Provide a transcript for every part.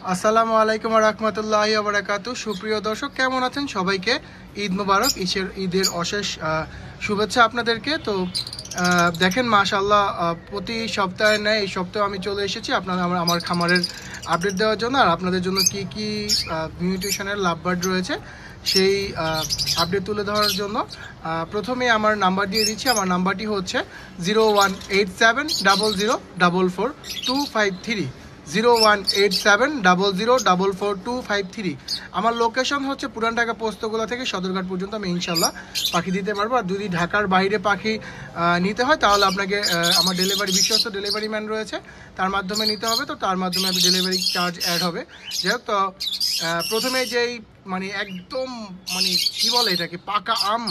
আসসালামু আলাইকুম রহমতুল্লাহি ওয়া বারাকাতুহু। সুপ্রিয় দর্শক, কেমন আছেন? সবাইকে ঈদ মোবারক, ঈদের অশেষ শুভেচ্ছা আপনাদেরকে। তো দেখেন মাশাআল্লাহ, প্রতি সপ্তাহে নেয় এই সপ্তাহে আমি চলে এসেছি আপনাদের আমার খামারের আপডেট দেওয়ার জন্য, আর আপনাদের জন্য কি কি নিউট্রিশনের লাভবার্ড রয়েছে সেই আপডেট তুলে ধরার জন্য। প্রথমে আমার নাম্বার দিয়ে দিচ্ছি। আমার নাম্বারটি হচ্ছে 018700444253, 018700444253। আমার লোকেশন হচ্ছে পুরান ঢাকা পোস্তগোলা থেকে সদরঘাট পর্যন্ত আমি ইনশাল্লাহ পাখি দিতে পারবো। আর যদি ঢাকার বাইরে পাখি নিতে হয় তাহলে আপনাকে আমার ডেলিভারি বিশ্বস্ত ডেলিভারি ম্যান রয়েছে, তার মাধ্যমে নিতে হবে। তো তার মাধ্যমে আপনি ডেলিভারি চার্জ অ্যাড হবে। যাই হোক, তো প্রথমে যেই একদম কি বলে এটাকে, পাকা আম,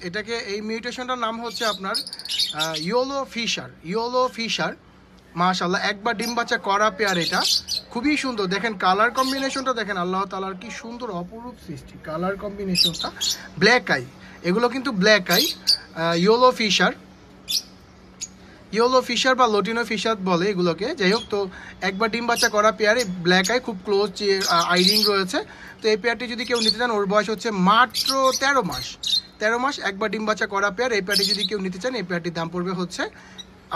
এটাকে এই মিউটেশনটার নাম হচ্ছে আপনার ইয়েলো ফিশার। মাশাআল্লাহ, একবার ডিম বাচ্চা করা পেয়ার। এটা খুবই সুন্দর, দেখেন কালার কম্বিনেশনটা দেখেন, আল্লাহ তাআলার কি সুন্দর অপরূপ সৃষ্টি। কালার কম্বিনেশনটা ব্ল্যাক আই, এগুলো কিন্তু ব্ল্যাক আই ইয়েলো ফিশার বা লটিনো ফিশার বলে এগুলোকে। যাই হোক, তো একবার ডিম বাচ্চা করা পেয়ারে ব্ল্যাক আই, খুব ক্লোজ আইরিং রয়েছে। তো এই পেয়ারটি যদি কেউ নিতে চান, ওর বয়স হচ্ছে মাত্র 13 মাস। একবার ডিম বাচ্চা করা পেয়ার। এই পেয়ারটি যদি কেউ নিতে চান, এই পেয়ারটির দাম পড়বে হচ্ছে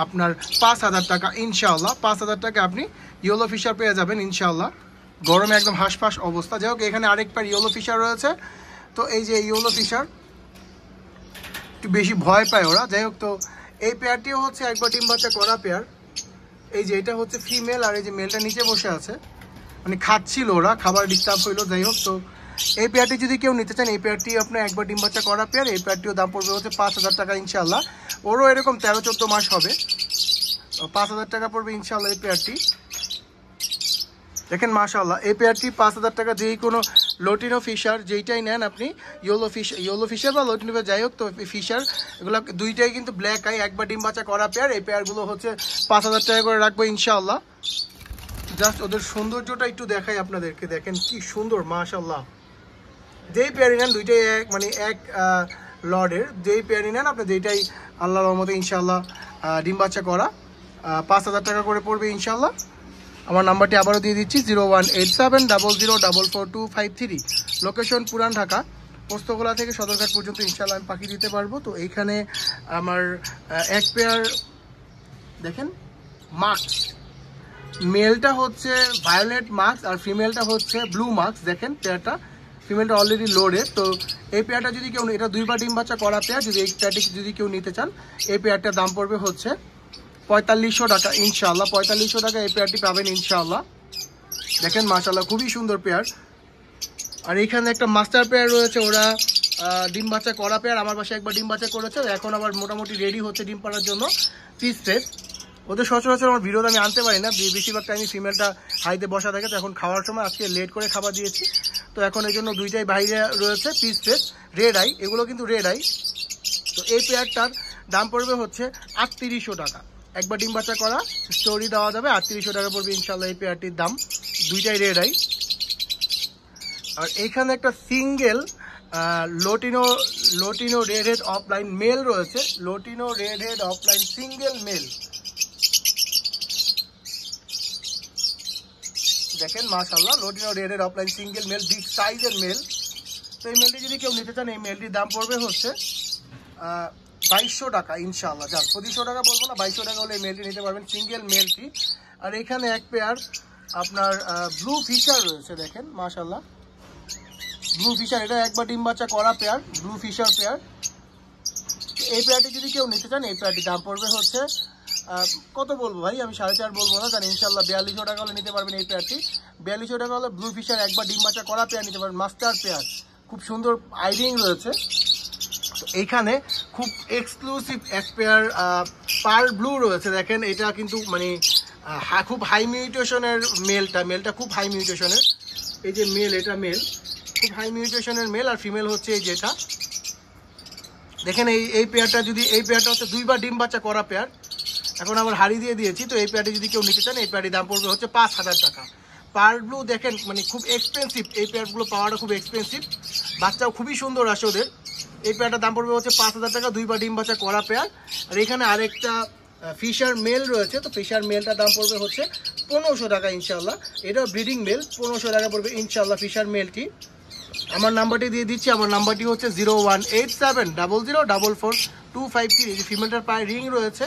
আপনার 5,000 টাকা ইনশাআল্লাহ। 5,000 টাকা আপনি ইয়েলো ফিশার পেয়ে যাবেন ইনশাআল্লাহ। গরমে একদম হাঁসফাঁস অবস্থা। যাই হোক, এখানে আরেক পেয়ার ইয়েলো ফিশার রয়েছে। তো এই যে ইয়েলো ফিশার একটু বেশি ভয় পায় ওরা। যাই হোক, তো এই পেয়ারটিও হচ্ছে একবার ডিম বাচ্চা করা পেয়ার। এই যে এটা হচ্ছে ফিমেল, আর এই যে মেলটা নিচে বসে আছে, খাচ্ছিল ওরা, খাবার ডিস্টার্ব হইলো। যাই হোক, তো এই পেয়ারটি যদি কেউ নিতে চান, এই পেয়ারটি আপনার একবার ডিম বাচ্চা করা পেয়ার। এই পেয়ারটিও দাম পড়বে হচ্ছে 5,000 টাকা ইনশাআল্লাহ। ওরও এরকম 13-14 মাস হবে। 5,000 টাকা পড়বে ইনশাআল্লাহ এই পেয়ারটি। দেখেন মাশাআল্লাহ, এই পেয়ারটি 5,000 টাকা দিয়ে কোনো লটিনো ফিশার যেইটাই নেন আপনি, ইয়েলো ফিশার বা লটিনো, যাই হোক, তো ফিশার এগুলো দুইটাই কিন্তু ব্ল্যাক আই, একবার ডিম বাচ্চা করা পেয়ার। এই পেয়ারগুলো হচ্ছে 5,000 টাকা করে রাখবো ইনশাআল্লাহ। জাস্ট ওদের সৌন্দর্যটা একটু দেখাই আপনাদেরকে, দেখেন কি সুন্দর মাশাআল্লাহ। যেই পেয়ারই নেন দুইটাই এক লর্ডের, যেই পেয়ারই নেন আপনি যেইটাই আল্লাহর রহমতে ইনশাআল্লাহ ডিম বাচ্চা করা। 5,000 টাকা করে পড়বে ইনশাআল্লাহ। আমার নাম্বারটি আবারও দিয়ে দিচ্ছি, 018700444253। লোকেশন পুরান ঢাকা পোস্তগোলা থেকে সদরঘাট পর্যন্ত ইনশাআল্লাহ আমি পাখি দিতে পারবো। তো এইখানে আমার এক পেয়ার দেখেন মাস্ক, মেলটা হচ্ছে ভায়োলেট মাস্ক আর ফিমেলটা হচ্ছে ব্লু মাস্ক। দেখেন পেয়ারটা, ফিমেলটা অলরেডি লোডেড। তো এই পেয়ারটা যদি কেউ, এটা দুইবার ডিম বাচ্চা করা পেয়ার, যদি এই পেয়ারটি যদি কেউ নিতে চান, এই পেয়ারটার দাম পড়বে হচ্ছে 4,500 টাকা ইনশাআল্লাহ। 4,500 টাকা এই পেয়ারটি পাবেন ইনশাআল্লাহ। দেখেন মাশাআল্লাহ, খুবই সুন্দর পেয়ার। আর এইখানে একটা মাস্টার পেয়ার রয়েছে, ওরা ডিম বাচ্চা করা পেয়ার। আমার বাসায় একবার ডিম বাচ্চা করেছে, এখন আবার মোটামুটি রেডি হচ্ছে ডিম পাড়ার জন্য পিস সেট। ওদের সচরাচর আমার ভিডিওতে আমি আনতে পারি না, বেশিরভাগ টাইমে ফিমেলটা হাইতে বসা থাকে। তো এখন খাওয়ার সময় আজকে লেট করে খাবার দিয়েছি, তো এখন এই জন্য দুইটাই বাইরে রয়েছে পিস সেট, রেড আই, এগুলো কিন্তু রেড আই। তো এই পেয়ারটার দাম পড়বে হচ্ছে 3,800 টাকা। একবার ডিম বাচ্চা করা, স্টোরি দেওয়া যাবে, 3,800 টাকা পড়বে ইনশাআল্লাহ এই পেয়ারটির দাম। দুইটাই রেড আই। আর এইখানে একটা single lutino red head opaline male রয়েছে, lutino red head opaline single male. দেখেন মাশাআল্লাহ, lutino red head opaline single male, big সাইজের মেল। তো এই মেলটি যদি কেউ নিতে চান, এই মেলটির দাম পড়বে হচ্ছে 2,200 টাকা ইনশাআল্লাহ। যাক, 2,500 টাকা বলবো না, 2,200 টাকা হলে এই মেলটি নিতে পারবেন, সিঙ্গেল মেলটি। আর এখানে এক পেয়ার আপনার ব্লু ফিশার রয়েছে, দেখেন মাশাআল্লাহ, ব্লু ফিশার। এটা একবার ডিম বাচ্চা করা পেয়ার, ব্লু ফিশার পেয়ার। এই পেয়ারটি যদি কেউ নিতে চান, এই পেয়ারটির দাম পড়বে হচ্ছে কত বলবো ভাই, আমি 4.5 বলবো না, জানি ইনশাআল্লাহ 4,200 টাকা হলে নিতে পারবেন এই পেয়ারটি। 4,200 টাকা হলে ব্লু ফিশার একবার ডিম বাচ্চা করা পেয়ার নিতে পারবেন, মাস্টার পেয়ার, খুব সুন্দর আইডিং রয়েছে। এইখানে খুব এক্সক্লুসিভ এক পেয়ার পার্ল ব্লু রয়েছে। দেখেন এটা কিন্তু খুব হাই মিউটেশনের মেলটা খুব হাই মিউটেশনের। এই যে মেল, এটা মেল, খুব হাই মিউটেশনের মেল। আর ফিমেল হচ্ছে এই যেটা দেখেন, এই পেয়ারটা যদি, এই পেয়ারটা হচ্ছে দুইবার ডিম বাচ্চা করা পেয়ার, এখন আবার হাড়ি দিয়ে দিয়েছি। তো এই পেয়ারটি যদি কেউ নিতে চান, এই পেয়ারটির দাম পড়বে হচ্ছে 5,000 টাকা। পার্ল ব্লু দেখেন খুব এক্সপেন্সিভ, এই পেয়ারগুলো পাওয়াটা খুব এক্সপেন্সিভ, বাচ্চাও খুবই সুন্দর আসে ওদের। এই পেয়ারটার দাম পড়বে হচ্ছে 5,000 টাকা, দুইবার ডিম বাচ্চা করা পেয়ার। আর এখানে আরেকটা ফিশার মেল রয়েছে, তো ফিশার মেলটার দাম পড়বে হচ্ছে 1500 টাকা ইনশাআল্লাহ। এটাও ব্রিডিং মেল, 1500 টাকা পড়বে ইনশাআল্লাহ ফিশার মেলটি। আমার নাম্বারটি দিয়ে দিচ্ছি, আমার নাম্বারটি হচ্ছে 01870044253। এই যে ফিমেলটার পায়ে রিং রয়েছে,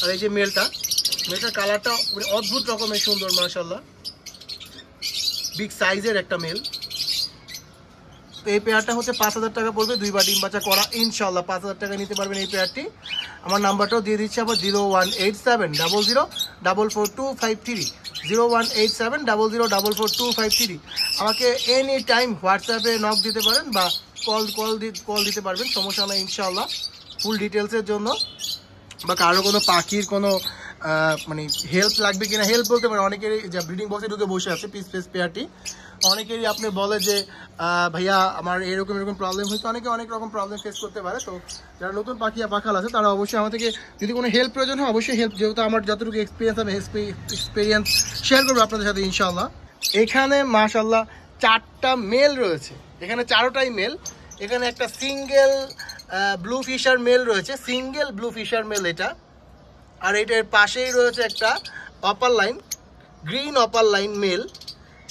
আর এই যে মেলটার কালারটা মানে অদ্ভুত রকমের সুন্দর মাশাআল্লাহ, বিগ সাইজের একটা মেল। তো এই পেয়ারটা হচ্ছে 5000 টাকা পড়বে, 2 বার ডিম বাচ্চা করা ইনশাআল্লাহ 5000 টাকা নিতে পারবেন এই পেয়ারটি। আমার নাম্বারটাও দিয়ে দিচ্ছি আবার 01870044253, 01870044253। আমাকে এনি টাইম হোয়াটসঅ্যাপে নক দিতে পারেন বা কল দিতে পারবেন, সমস্যা নেই ইনশাআল্লাহ। ফুল ডিটেলসের জন্য বা কারো কোনো পাখির কোনো মানে হেল্প লাগবে কিনা, হেল্প বলতে পারে অনেকেরই যে ব্রিডিং বক্সে ঢুকে বসে আছে পিস পেয়ারটি, অনেকেরই আপনি বলে যে ভাইয়া আমার এরকম প্রবলেম হয়েছে, অনেকে অনেক রকম প্রবলেম ফেস করতে পারে। তো যারা নতুন পাখাল আছে তারা অবশ্যই আমার থেকে যদি কোনো হেল্প প্রয়োজন হয় অবশ্যই হেল্প, যেহেতু আমার যতটুকু এক্সপিরিয়েন্স আমি এক্সপিরিয়েন্স শেয়ার করবো আপনাদের সাথে ইনশাআল্লাহ। এখানে মাশাআল্লাহ 4টা মেল রয়েছে, এখানে 4টাই মেল। এখানে একটা সিঙ্গেল ব্লু ফিশার মেল রয়েছে, সিঙ্গেল ব্লু ফিশার মেল এটা। আর এটার পাশেই রয়েছে একটা upper line, green upper line mail,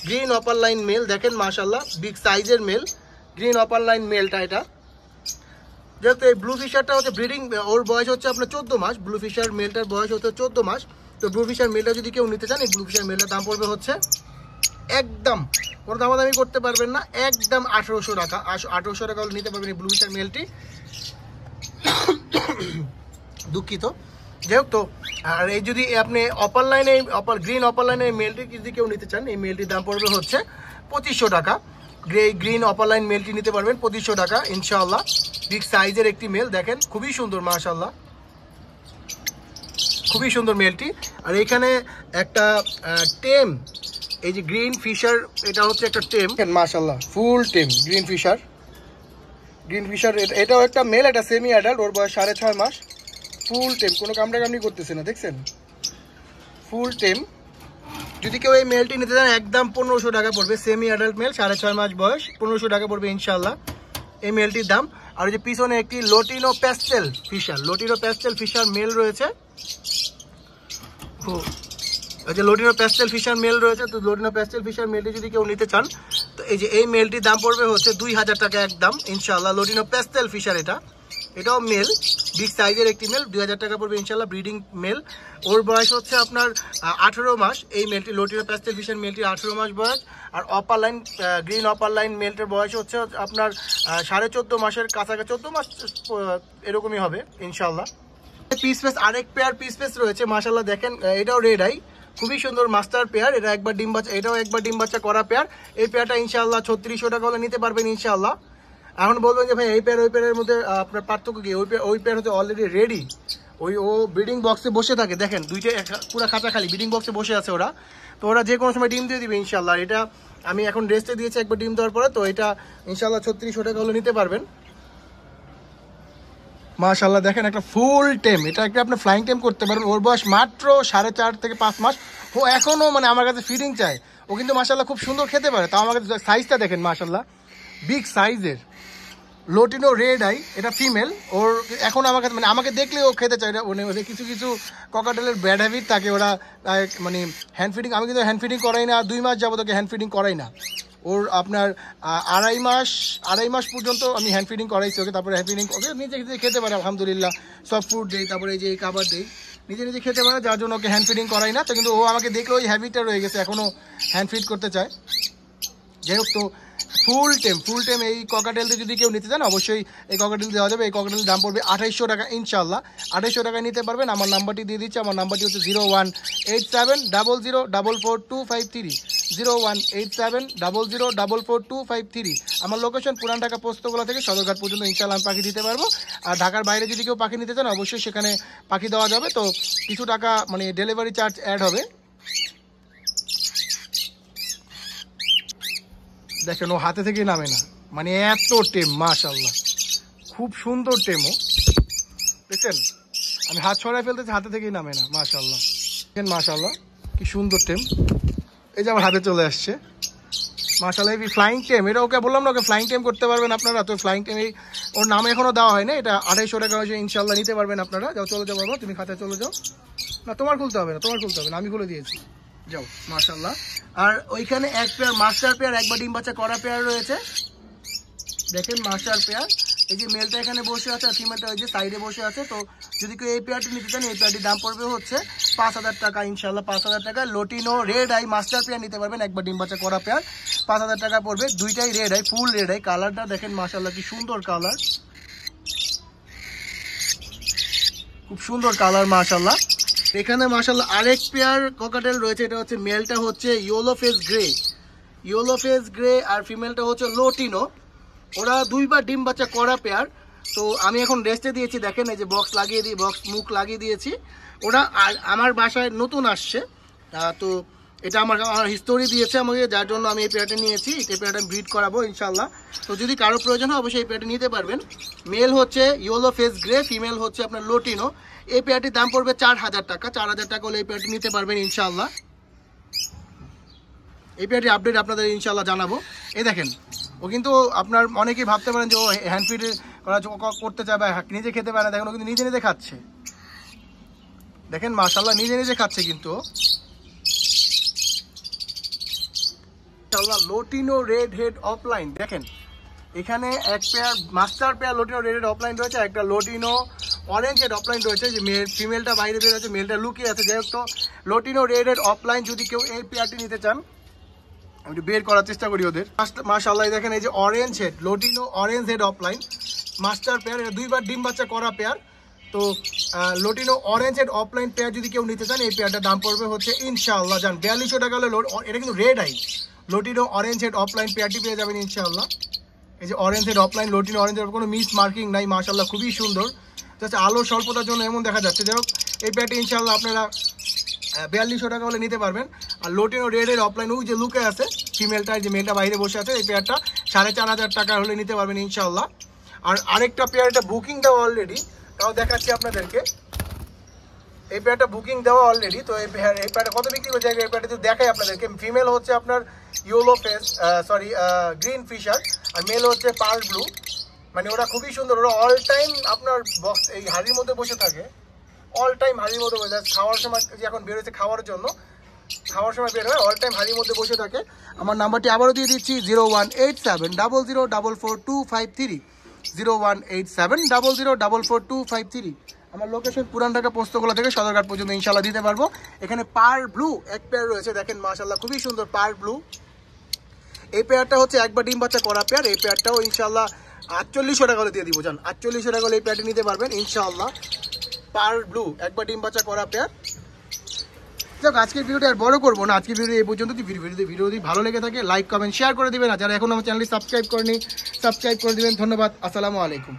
green upper line mail দেখেন মাশাআল্লাহ বিগ সাইজের মেল, গ্রিন অপার লাইন মেলটা এটা। যেহেতু এই ব্লু ফিশারটা হচ্ছে ব্রিডিং, ওর বয়স হচ্ছে আপনার 14 মাস, ব্লু ফিশার মেলটার বয়স হচ্ছে 14 মাস। তো ব্লু ফিশার মেলটা যদি কেউ নিতে চান, এই ব্লু ফিশার মেলটার দাম পড়বে হচ্ছে একদম কোনো দামাদামি করতে পারবেন না, একদম 1800 টাকা। 1800 টাকা হলে নিতে পারবেন এই ব্লু ফিশার মেলটি। দুঃখিত, যাই হোক। তো আর এই যদি আপনি অপার লাইনে গ্রিন অপার লাইনে মেলটি যদি কেউ নিতে চান, এই মেলটির দাম পড়বে হচ্ছে 2500 টাকা। গ্রিন অপার লাইন মেলটি নিতে পারবেন 2500 টাকা ইনশাআল্লাহ। বিগ সাইজের একটি মেল দেখেন, খুবই সুন্দর মাশাআল্লাহ, খুবই সুন্দর মেলটি। আর এখানে একটা টেম, এই যে গ্রিন ফিশার, এটা হচ্ছে একটা টেম মাশাআল্লাহ, ফুল টেম গ্রিন ফিশার। এটাও একটা মেল, এটা সেমি অ্যাডাল্ট, ওর বয়স 6.5 মাস। ফুল টেম, কোনো কামড়াকামড়ি করতেছে না, দেখছেন ফুল টেম। যদি কেউ এই মেলটি নিতে চান একদম 1500 টাকা পড়বে, সেমি অ্যাডাল্ট মেল, 6.5 মাস বয়স, 1500 টাকা পড়বে ইনশাআল্লাহ এই মেলটির দাম। আর যে পিছনে একটি লোটিনো প্যাস্টেল ফিশার মেল রয়েছে, এই যে লোটিনো প্যাস্টেল ফিশার মেল রয়েছে। তো লোটিনো প্যাস্টেল ফিশার মেলটি যদি কেউ নিতে চান, তো এই যে এই মেলটির দাম পড়বে হচ্ছে 2000 টাকা একদম ইনশাআল্লাহ। লোটিনো প্যাস্টেল ফিশার এটাও মেল, বিগ সাইজের একটি মেল, 2000 টাকা পড়বে ইনশাআল্লাহ, ব্রিডিং মেল। ওর বয়স হচ্ছে আপনার 18 মাস। এই মেলটি লোটিনো প্যাস্টেল ফিশার মেলটি 18 মাস বয়স। আর upper line green upper line মেলটার বয়স হচ্ছে আপনার 14.5 মাসের কাছাকাছি, 14 মাস এরকমই হবে ইনশাআল্লাহ। পিস পেস আরেক পেয়ার পিস পেস রয়েছে মাশাআল্লাহ, দেখেন এটাও রেড আই, খুবই সুন্দর মাস্টার পেয়ার। এটাও একবার ডিম বাচ্চা করা পেয়ার। এই পেয়ারটা ইনশাআল্লাহ 3600 টাকা হলে নিতে পারবেন ইনশাআল্লাহ। এখন বলবেন যে ভাই এই পেয়ার ওই পেয়ারের মধ্যে আপনার পার্থক্য কি? ওই পেয়ার হচ্ছে অলরেডি রেডি, ও ব্রিডিং বক্সে বসে থাকে, দেখেন দুইটা পুরো খাঁচা খালি ব্রিডিং বক্সে বসে আছে ওরা। তো ওরা যে কোনো সময় ডিম দিয়ে দিবে ইনশাআল্লাহ। এটা আমি এখন রেস্টে দিয়েছি একবার ডিম দেওয়ার পরে, তো এটা ইনশাআল্লাহ 3600 টাকা হলে নিতে পারবেন মাশাআল্লাহ। দেখেন একটা ফুল টেম, এটা একটা আপনি ফ্লাইং টেম করতে পারবেন। ওর বয়স মাত্র 4.5 থেকে 5 মাস। ও এখনও মানে আমার কাছে ফিডিং চায়। ও কিন্তু মাশাআল্লাহ খুব সুন্দর খেতে পারে। তাও আমার কাছে সাইজটা দেখেন মাশাআল্লাহ, বিগ সাইজের লোটিনো রেড আই, এটা ফিমেল। ওর এখন আমার কাছে মানে আমাকে দেখলে ও খেতে চায়। ওদের কিছু ককাটেলের ব্যাড হ্যাবিট থাকে, ওরা মানে হ্যান্ড ফিডিং, আমি কিন্তু হ্যান্ড ফিডিং করাই না, 2 মাস যাবো তোকে হ্যান্ড ফিডিং করাই না। ওর আপনার 2.5 মাস পর্যন্ত আমি হ্যান্ড ফিডিং করাইছি ওকে। তারপরে হ্যান্ড ফিডিং নিজে খেতে পারে আলহামদুলিল্লাহ, সব ফুড দিই, তারপরে এই যে খাবার দিই, নিজে খেতে পারে, যার জন্য ওকে হ্যান্ড ফিডিং করাই না। তো কিন্তু ও আমাকে দেখলে ওই হ্যাবিটটা রয়ে গেছে, এখনও হ্যান্ড ফিড করতে চায়। যাই হোক, তো ফুল টেম এই ককাটেলতে যদি কেউ নিতে চান অবশ্যই এই ককাটেল দেওয়া যাবে। এই ককাটেলের দাম পড়বে 2800 টাকা ইনশাআল্লাহ। 2800 টাকায় নিতে পারবেন। আমার নাম্বারটি দিয়ে দিচ্ছি, আমার নাম্বারটি হচ্ছে 01870044253, 01870044253। আমার লোকেশন পুরান ঢাকা পোস্তগোলা থেকে সদরঘাট পর্যন্ত ইনশাআল্লাহ আমি পাখি দিতে পারবো। আর ঢাকার বাইরে যদি কেউ পাখি নিতে চান অবশ্যই সেখানে পাখি দেওয়া যাবে। তো কিছু টাকা মানে ডেলিভারি চার্জ অ্যাড হবে। দেখেন ও হাতে থেকে নামে না, মানে এত টেম মাশাআল্লাহ, খুব সুন্দর টেমও দেখছেন। আমি হাত ছড়ায় ফেলতেছি, হাতে থেকেই নামে না মাশাআল্লাহ। দেখেন মাশাআল্লাহ কি সুন্দর টেম, এই যে আমার হাতে চলে আসছে মাশাআল্লাহ। এই ফ্লাইং টেম, এটা ওকে বললাম না, ওকে ফ্লাইং টেম করতে পারবেন আপনারা। তো ফ্লাইং টেম এই ওর নাম এখনও দেওয়া হয় না, এটা 2800 টাকা হয়েছে ইনশাআল্লাহ নিতে পারবেন আপনারা। যাও চলে যাও বাবা, তুমি খাতায় চলে যাও। না তোমার খুলতে হবে না, আমি খুলে দিয়েছি, যাও মাশাআল্লাহ। আর ওইখানে এক পেয়ার মাস্টার পেয়ার, একবার ডিম বাচ্চা করা পেয়ার রয়েছে, দেখেন মাস্টার পেয়ার। এই যে মেলটা এখানে বসে আছে আর ফিমেলটা ওই যে সাইডে বসে আছে। তো যদি কেউ এই পেয়ারটি নিতে চান, এই পেয়ারটির দাম পড়বে হচ্ছে 5000 টাকা ইনশাল্লাহ, 5000 টাকা। Lutino red eye master pair নিতে পারবেন, একবার ডিম বাচ্চা করা পেয়ার, 5000 টাকা পড়বে। দুইটাই রেড আই, ফুল রেড আই। কালারটা দেখেন মাশাআল্লাহ কি সুন্দর কালার, খুব সুন্দর কালার মাশাআল্লাহ। এখানে মাশাআল্লাহ আরেক পেয়ার ককাটেল রয়েছে, এটা হচ্ছে মেলটা হচ্ছে yellow face grey, yellow face grey, আর ফিমেলটা হচ্ছে লোটিনো। ওরা দুইবার ডিম বাচ্চা করা পেয়ার। তো আমি এখন রেস্টে দিয়েছি, দেখেন এই যে বক্স লাগিয়ে দিয়ে বক্স মুখ লাগিয়ে দিয়েছি। ওরা আমার বাসায় নতুন আসছে, তো এটা আমার হিস্টোরি দিয়েছে আমাকে, যার জন্য আমি এই পেয়ারটা নিয়েছি। এই পেয়ারটা ব্রিড করাবো ইনশাল্লাহ। তো যদি কারো প্রয়োজন হয় অবশ্যই এই পেয়ারটা নিতে পারবেন। মেল হচ্ছে ইয়েলো ফেস গ্রে, ফিমেল হচ্ছে আপনার লোটিনো। এই পেয়ারটির দাম পড়বে 4000 টাকা, 4000 টাকা হলে এই পেয়ারটি নিতে পারবেন ইনশাল্লাহ। এই পেয়ারটির আপডেট আপনাদের ইনশাল্লাহ জানাবো। এই দেখেন ও কিন্তু আপনার অনেকেই ভাবতে পারেন যে ও হ্যান্ড ফিড করা করতে চায় বা নিজে খেতে পারে না, দেখেন ও কিন্তু নিজে নিজে খাচ্ছে, দেখেন মাশাআল্লাহ নিজে নিজে খাচ্ছে কিন্তু। লোটিনো রেড হেড অফলাইন দেখেন, এখানে এক pair master pair lutino red head offline রয়েছে, একটা লোটিনো অরেঞ্জ হেড অফলাইন রয়েছে। যে ফিমেলটা বাইরে বের আছে, মেলটা লুকিয়ে আছে। যাই হোক, তো লোটিনো রেড হেড অফলাইন যদি কেউ এই পেয়ারটি নিতে চান, আমি একটু বের করার চেষ্টা করি ওদের। মাশাআল্লাহ দেখেন এই যে orange head, lutino orange head offline master pair, এটা দুইবার ডিম বাচ্চা করা পেয়ার। তো lutino orange head offline pair যদি কেউ নিতে চান, এই পেয়ারটার দাম পড়বে হচ্ছে ইনশাআল্লাহ জান 4200 টাকা হলে। এটা কিন্তু red eye lutino orange head opaline পেয়ারটি পেয়ে যাবেন ইনশাআল্লাহ। এই যে orange head opaline lutino orange head, কোনো মিস মার্কিং নাই মাশাআল্লাহ, খুবই সুন্দর। জাস্ট আলো স্বল্পতার জন্য এমন দেখা যাচ্ছে। যাই হোক, এই পেয়ারটি ইনশাআল্লাহ আপনারা 4200 টাকা হলে নিতে পারবেন। আর লোটিনো রেডের অফলাইন ওই যে লুকে আছে ফিমেলটা, যে মেলটা বাইরে বসে আছে, এই পেয়ারটা 4500 টাকা হলে নিতে পারবেন ইনশাআল্লাহ। আর আরেকটা পেয়ার, এটা বুকিং দেওয়া অলরেডি, তাও দেখাচ্ছি আপনাদেরকে। এই পেয়ারটা বুকিং দেওয়া অলরেডি। তো এই পেয়ারটা কত বিক্রি হয়ে যায়, এই পেয়ারটা যদি দেখাই আপনাদেরকে। ফিমেল হচ্ছে আপনার ইয়েলো ফেস গ্রিন ফিশার, আর মেল হচ্ছে পার্ল ব্লু। মানে ওরা খুবই সুন্দর, ওরা অল টাইম আপনার বক্স এই হাড়ির মধ্যে বসে থাকে, অল টাইম হাড়ির মধ্যে বসে থাকে। খাওয়ার সময় যে এখন বেরোচ্ছে খাওয়ার জন্য, খাওয়ার সময় বের হয়, অল টাইম হাড়ির মধ্যে বসে থাকে। আমার নাম্বারটি আবারও দিয়ে দিচ্ছি 018700445253, 018700445253। আমার লোকেশন পুরান ঢাকা পোস্তগোলা থেকে সদরঘাট পর্যন্ত ইনশাল্লাহ দিতে পারবো। এখানে পার্ল ব্লু এক পেয়ার রয়েছে, দেখেন মাশাআল্লাহ খুবই সুন্দর পার্ল ব্লু। এই পেয়ারটা হচ্ছে একবার ডিম বাচ্চা করা পেয়ার। এই পেয়ারটাও ইনশাল্লাহ 4800 টাকা হলে দিয়ে দিব জান, 4800 টাকা হলে এই পেয়ারটি নিতে পারবেন ইনশাআল্লাহ। পার্ল ব্লু একবার ডিম বাচ্চা করা পেয়ার। যাক, আজকের ভিডিওটি আর বড় করবো না, আজকের ভিডিও এই পর্যন্ত। ভিডিও যদি ভালো লেগে থাকে লাইক কমেন্ট শেয়ার করে দিবেন, আর যারা এখন আমার চ্যানেলটি সাবস্ক্রাইব করেনি সাবস্ক্রাইব করে দিবেন। ধন্যবাদ, আসসালামু আলাইকুম।